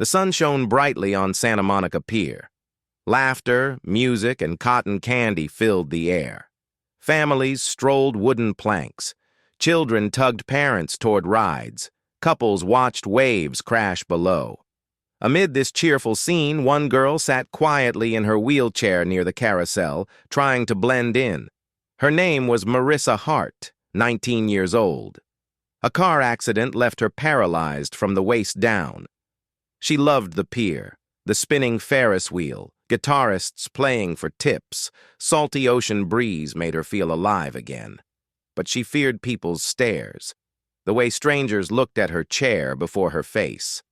The sun shone brightly on Santa Monica Pier. Laughter, music, and cotton candy filled the air. Families strolled wooden planks. Children tugged parents toward rides. Couples watched waves crash below. Amid this cheerful scene, one girl sat quietly in her wheelchair near the carousel, trying to blend in. Her name was Marissa Hart, 19 years old. A car accident left her paralyzed from the waist down. She loved the pier, the spinning Ferris wheel, guitarists playing for tips. Salty ocean breeze made her feel alive again. But she feared people's stares, the way strangers looked at her chair before her face.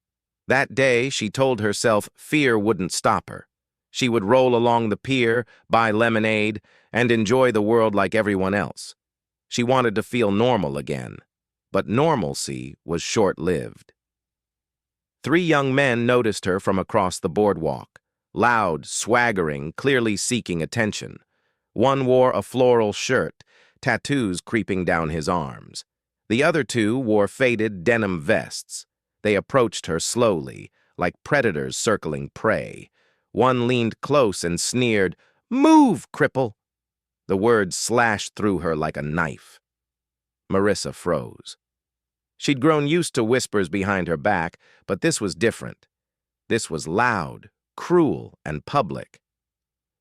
That day, she told herself fear wouldn't stop her. She would roll along the pier, buy lemonade, and enjoy the world like everyone else. She wanted to feel normal again, but normalcy was short-lived. 3 young men noticed her from across the boardwalk, loud, swaggering, clearly seeking attention. One wore a floral shirt, tattoos creeping down his arms. The other 2 wore faded denim vests. They approached her slowly, like predators circling prey. One leaned close and sneered, "Move, cripple!" The words slashed through her like a knife. Marissa froze. She'd grown used to whispers behind her back, but this was different. This was loud, cruel, and public.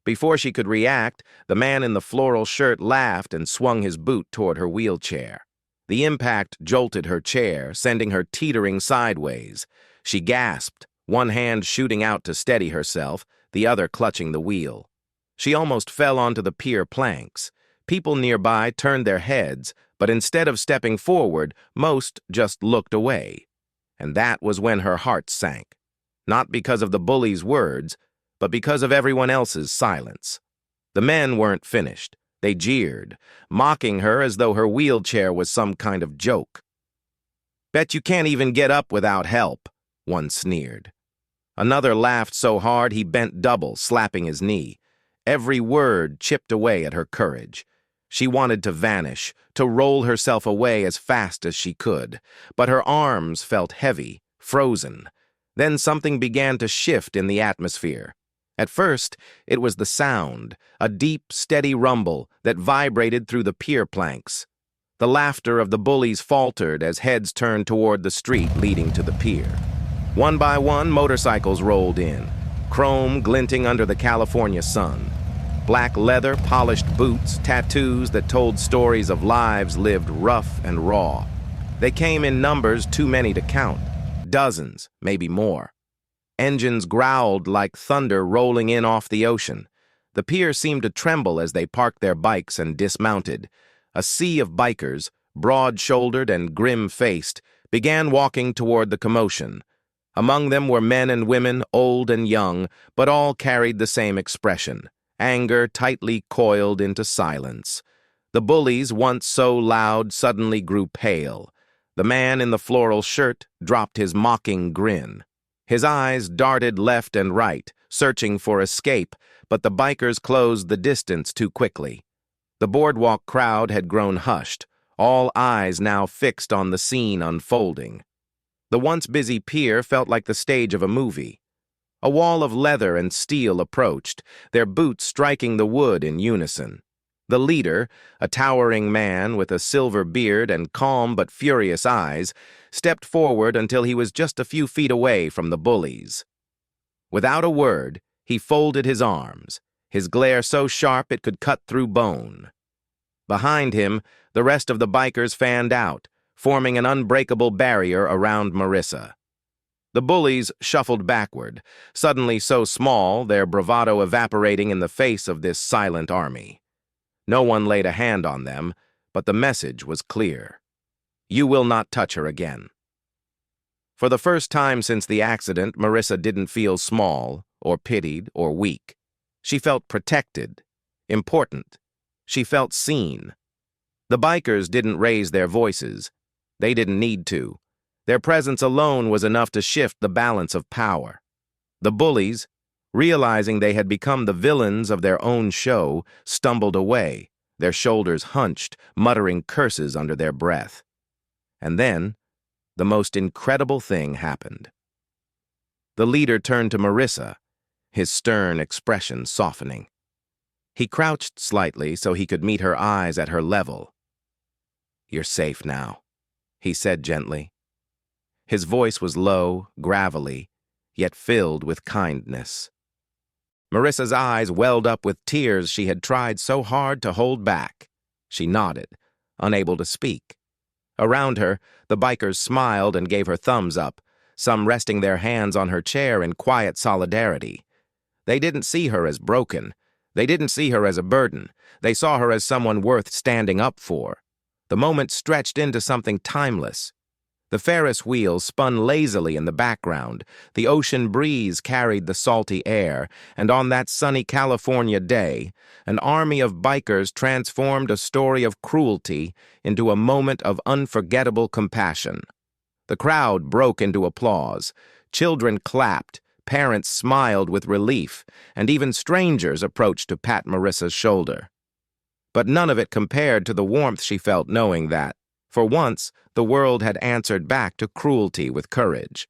Before she could react, the man in the floral shirt laughed and swung his boot toward her wheelchair. The impact jolted her chair, sending her teetering sideways. She gasped, one hand shooting out to steady herself, the other clutching the wheel. She almost fell onto the pier planks. People nearby turned their heads, but instead of stepping forward, most just looked away. And that was when her heart sank. Not because of the bully's words, but because of everyone else's silence. The men weren't finished. They jeered, mocking her as though her wheelchair was some kind of joke. "Bet you can't even get up without help," one sneered. Another laughed so hard he bent double, slapping his knee. Every word chipped away at her courage. She wanted to vanish, to roll herself away as fast as she could, but her arms felt heavy, frozen. Then something began to shift in the atmosphere. At first, it was the sound, a deep, steady rumble that vibrated through the pier planks. The laughter of the bullies faltered as heads turned toward the street leading to the pier. One by one, motorcycles rolled in, chrome glinting under the California sun. Black leather, polished boots, tattoos that told stories of lives lived rough and raw. They came in numbers too many to count, dozens, maybe more. Engines growled like thunder rolling in off the ocean. The pier seemed to tremble as they parked their bikes and dismounted. A sea of bikers, broad-shouldered and grim-faced, began walking toward the commotion. Among them were men and women, old and young, but all carried the same expression, anger tightly coiled into silence. The bullies, once so loud, suddenly grew pale. The man in the floral shirt dropped his mocking grin. His eyes darted left and right, searching for escape, but the bikers closed the distance too quickly. The boardwalk crowd had grown hushed, all eyes now fixed on the scene unfolding. The once busy pier felt like the stage of a movie. A wall of leather and steel approached, their boots striking the wood in unison. The leader, a towering man with a silver beard and calm but furious eyes, stepped forward until he was just a few feet away from the bullies. Without a word, he folded his arms, his glare so sharp it could cut through bone. Behind him, the rest of the bikers fanned out, forming an unbreakable barrier around Marissa. The bullies shuffled backward, suddenly so small, their bravado evaporating in the face of this silent army. No one laid a hand on them, but the message was clear. You will not touch her again. For the first time since the accident, Marissa didn't feel small, or pitied, or weak. She felt protected, important. She felt seen. The bikers didn't raise their voices. They didn't need to. Their presence alone was enough to shift the balance of power. The bullies, realizing they had become the villains of their own show, stumbled away, their shoulders hunched, muttering curses under their breath. And then, the most incredible thing happened. The leader turned to Marissa, his stern expression softening. He crouched slightly so he could meet her eyes at her level. "You're safe now," he said gently. His voice was low, gravelly, yet filled with kindness. Marissa's eyes welled up with tears she had tried so hard to hold back. She nodded, unable to speak. Around her, the bikers smiled and gave her thumbs up, some resting their hands on her chair in quiet solidarity. They didn't see her as broken. They didn't see her as a burden. They saw her as someone worth standing up for. The moment stretched into something timeless. The Ferris wheel spun lazily in the background, the ocean breeze carried the salty air, and on that sunny California day, an army of bikers transformed a story of cruelty into a moment of unforgettable compassion. The crowd broke into applause. Children clapped, parents smiled with relief, and even strangers approached to pat Marissa's shoulder. But none of it compared to the warmth she felt knowing that, for once, the world had answered back to cruelty with courage.